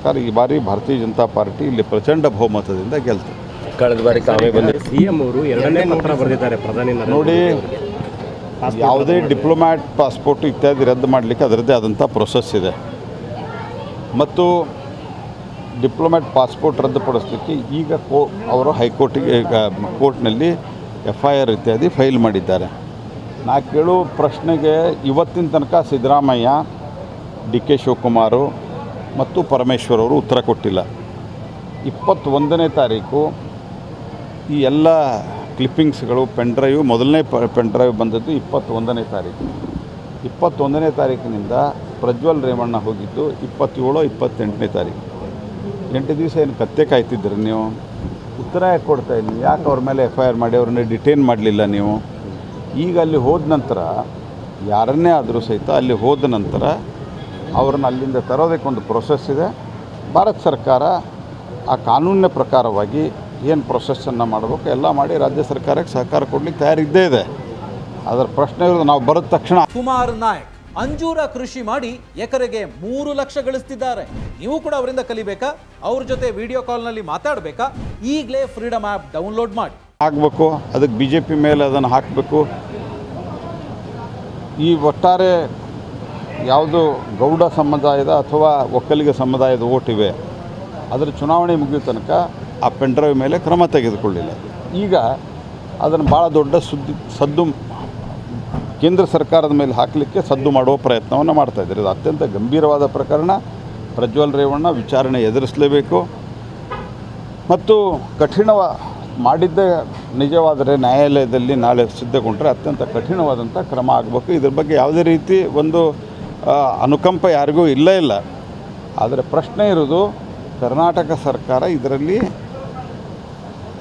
ಪ್ರಕಾರ ಈ ಬಾರಿ ಭಾರತೀಯ ಜನತಾ ಪಾರ್ಟಿ ಇಲ್ಲಿ ಪ್ರಚಂಡ ಬಹುಮತದಿಂದ ಗೆಲ್ತು. ಕಳೆದ ಬಾರಿ ಕಾಮೆ ಬಂದರೆ ಸಿಎಂ ಅವರು ಎರಡನೇ ಪತ್ರ ಬರೆದಿದ್ದಾರೆ ಪ್ರಧಾನಿ ನೋಡಿ, ಯಾವುದೇ ಡಿಪ್ಲೊಮ್ಯಾಟ್ ಪಾಸ್ಪೋರ್ಟ್ ಇತ್ಯಾದಿ ರದ್ದು ಮಾಡಲಿಕ್ಕೆ ಅದರದ್ದೇ ಆದಂಥ ಪ್ರೊಸೆಸ್ ಇದೆ. ಮತ್ತು ಡಿಪ್ಲೊಮ್ಯಾಟ್ ಪಾಸ್ಪೋರ್ಟ್ ರದ್ದುಪಡಿಸಲಿಕ್ಕೆ ಈಗ ಅವರು ಹೈಕೋರ್ಟಿಗೆ ಕೋರ್ಟ್ನಲ್ಲಿ FIR ಇತ್ಯಾದಿ ಫೈಲ್ ಮಾಡಿದ್ದಾರೆ. ನಾ ಕೇಳೋ ಪ್ರಶ್ನೆಗೆ ಇವತ್ತಿನ ತನಕ ಸಿದ್ದರಾಮಯ್ಯ, DK ಶಿವಕುಮಾರ್ ಮತ್ತು ಪರಮೇಶ್ವರ್ ಅವರು ಉತ್ತರ ಕೊಟ್ಟಿಲ್ಲ. 21ನೇ ತಾರೀಕು ಈ ಎಲ್ಲ ಕ್ಲಿಪ್ಪಿಂಗ್ಸ್ಗಳು ಪೆನ್ಡ್ರೈವ್, ಮೊದಲನೇ ಪೆನ್ಡ್ರೈವ್ ಬಂದದ್ದು 21ನೇ ತಾರೀಕು. 21ನೇ ತಾರೀಕಿನಿಂದ ಪ್ರಜ್ವಲ್ ರೇವಣ್ಣ ಹೋಗಿದ್ದು 27, 28ನೇ ತಾರೀಕು. 8 ದಿವಸ ಏನು ಕತ್ತೆ ಕಾಯ್ತಿದ್ರಿ ನೀವು? ಉತ್ತರ ಯಾಕೆ ಕೊಡ್ತಾ ಇಲ್ಲ? ಯಾಕೆ ಅವ್ರ ಮೇಲೆ FIR ಮಾಡಿ ಅವ್ರನ್ನ ಡಿಟೇನ್ ಮಾಡಲಿಲ್ಲ ನೀವು? ಈಗ ಅಲ್ಲಿ ಹೋದ ನಂತರ ಯಾರನ್ನೇ ಆದರೂ ಸಹಿತ ಅಲ್ಲಿ ಹೋದ ನಂತರ ಅವ್ರನ್ನ ಅಲ್ಲಿಂದ ತರೋದಕ್ಕೊಂದು ಪ್ರೊಸೆಸ್ ಇದೆ. ಭಾರತ ಸರ್ಕಾರ ಆ ಕಾನೂನಿನ ಪ್ರಕಾರವಾಗಿ ಏನು ಪ್ರೊಸೆಸ್ಸನ್ನು ಮಾಡಬೇಕು ಎಲ್ಲ ಮಾಡಿ ರಾಜ್ಯ ಸರ್ಕಾರಕ್ಕೆ ಸಹಕಾರ ಕೊಡಲಿಕ್ಕೆ ತಯಾರಿದ್ದೇ ಇದೆ. ಅದರ ಪ್ರಶ್ನೆ ಇರೋದು ನಾವು ಬರೋದ ತಕ್ಷಣ. ಕುಮಾರ್ ನಾಯಕ್ ಅಂಜೂರ ಕೃಷಿ ಮಾಡಿ ಎಕರೆಗೆ 3 ಲಕ್ಷ ಗಳಿಸ್ತಿದ್ದಾರೆ. ನೀವು ಕೂಡ ಅವರಿಂದ ಕಲಿಬೇಕಾ? ಅವ್ರ ಜೊತೆ ವಿಡಿಯೋ ಕಾಲ್ನಲ್ಲಿ ಮಾತಾಡಬೇಕಾ? ಈಗಲೇ ಫ್ರೀಡಮ್ ಆ್ಯಪ್ ಡೌನ್ಲೋಡ್ ಮಾಡಿ. ಆಗಬೇಕು, ಅದಕ್ಕೆ BJP ಮೇಲೆ ಅದನ್ನು ಹಾಕಬೇಕು. ಈ ಒಟ್ಟಾರೆ ಯಾವುದು ಗೌಡ ಸಮುದಾಯದ ಅಥವಾ ಒಕ್ಕಲಿಗ ಸಮುದಾಯದ ಓಟಿವೆ ಅದರ ಚುನಾವಣೆ ಮುಗಿಯೋ ತನಕ ಆ ಪೆನ್ಡ್ರೈವ್ ಮೇಲೆ ಕ್ರಮ ತೆಗೆದುಕೊಳ್ಳಿಲ್ಲ. ಈಗ ಅದನ್ನು ಭಾಳ ದೊಡ್ಡ ಸದ್ದು ಕೇಂದ್ರ ಸರ್ಕಾರದ ಮೇಲೆ ಹಾಕಲಿಕ್ಕೆ ಸದ್ದು ಮಾಡುವ ಪ್ರಯತ್ನವನ್ನು ಮಾಡ್ತಾಯಿದ್ದಾರೆ. ಇದು ಅತ್ಯಂತ ಗಂಭೀರವಾದ ಪ್ರಕರಣ. ಪ್ರಜ್ವಲ್ ರೇವಣ್ಣ ವಿಚಾರಣೆ ಎದುರಿಸಲೇಬೇಕು ಮತ್ತು ಮಾಡಿದ್ದೇ ನಿಜವಾದರೆ ನ್ಯಾಯಾಲಯದಲ್ಲಿ ನಾಳೆ ಸಿದ್ಧಗೊಂಡ್ರೆ ಅತ್ಯಂತ ಕಠಿಣವಾದಂಥ ಕ್ರಮ ಆಗಬೇಕು. ಇದ್ರ ಬಗ್ಗೆ ಯಾವುದೇ ರೀತಿ ಒಂದು ಅನುಕಂಪ ಯಾರಿಗೂ ಇಲ್ಲ. ಆದರೆ ಪ್ರಶ್ನೆ ಇರೋದು ಕರ್ನಾಟಕ ಸರ್ಕಾರ ಇದರಲ್ಲಿ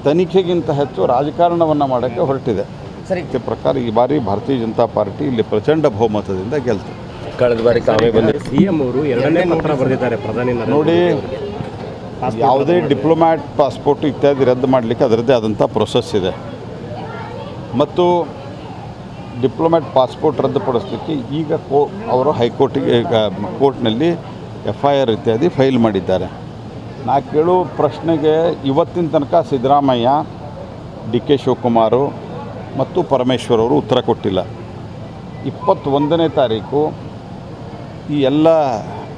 ತನಿಖೆಗಿಂತ ಹೆಚ್ಚು ರಾಜಕಾರಣವನ್ನು ಮಾಡೋಕ್ಕೆ ಹೊರಟಿದೆ. ಇದಕ್ಕೆ ಪ್ರಕಾರ ಈ ಬಾರಿ ಭಾರತೀಯ ಜನತಾ ಪಾರ್ಟಿ ಇಲ್ಲಿ ಪ್ರಚಂಡ ಬಹುಮತದಿಂದ ಗೆಲ್ತು. ಕಳೆದ ಬಾರಿ ಕಾಮೆ ಬಂದರೆ ಸಿಎಂ ಅವರು ಎರಡನೇ ಪತ್ರ ಬರೆದಿದ್ದಾರೆ ಪ್ರಧಾನಿ. ನೋಡಿ, ಯಾವುದೇ ಡಿಪ್ಲೊಮ್ಯಾಟ್ ಪಾಸ್ಪೋರ್ಟ್ ಇತ್ಯಾದಿ ರದ್ದು ಮಾಡಲಿಕ್ಕೆ ಅದರದ್ದೇ ಆದಂಥ ಪ್ರೊಸೆಸ್ ಇದೆ. ಮತ್ತು ಡಿಪ್ಲೊಮ್ಯಾಟ್ ಪಾಸ್ಪೋರ್ಟ್ ರದ್ದುಪಡಿಸಲಿಕ್ಕೆ ಈಗ ಅವರು ಹೈಕೋರ್ಟಿಗೆ ಕೋರ್ಟ್ನಲ್ಲಿ FIR ಇತ್ಯಾದಿ ಫೈಲ್ ಮಾಡಿದ್ದಾರೆ. ನಾ ಕೇಳೋ ಪ್ರಶ್ನೆಗೆ ಇವತ್ತಿನ ತನಕ ಸಿದ್ದರಾಮಯ್ಯ, DK ಶಿವಕುಮಾರ್ ಮತ್ತು ಪರಮೇಶ್ವರ್ ಅವರು ಉತ್ತರ ಕೊಟ್ಟಿಲ್ಲ. 21ನೇ ತಾರೀಕು ಈ ಎಲ್ಲ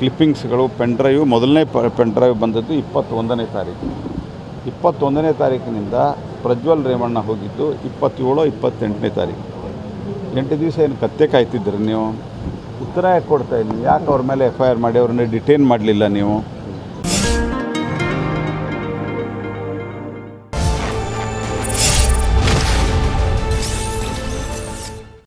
ಕ್ಲಿಪ್ಪಿಂಗ್ಸ್ಗಳು ಪೆನ್ಡ್ರೈವ್, ಮೊದಲನೇ ಪೆನ್ಡ್ರೈವ್ ಬಂದದ್ದು 21ನೇ ತಾರೀಕು. 21ನೇ ತಾರೀಕಿನಿಂದ ಪ್ರಜ್ವಲ್ ರೇವಣ್ಣ ಹೋಗಿದ್ದು 27, 28ನೇ ತಾರೀಕು. 8 ದಿವಸ ಏನು ಕತ್ತೆ ಕಾಯ್ತಿದ್ರಿ ನೀವು? ಉತ್ತರ ಯಾಕೆ ಕೊಡ್ತಾ ಇಲ್ಲ? ಯಾಕೆ ಅವ್ರ ಮೇಲೆ FIR ಮಾಡಿ ಅವ್ರನ್ನ ಡಿಟೇನ್ ಮಾಡಲಿಲ್ಲ ನೀವು?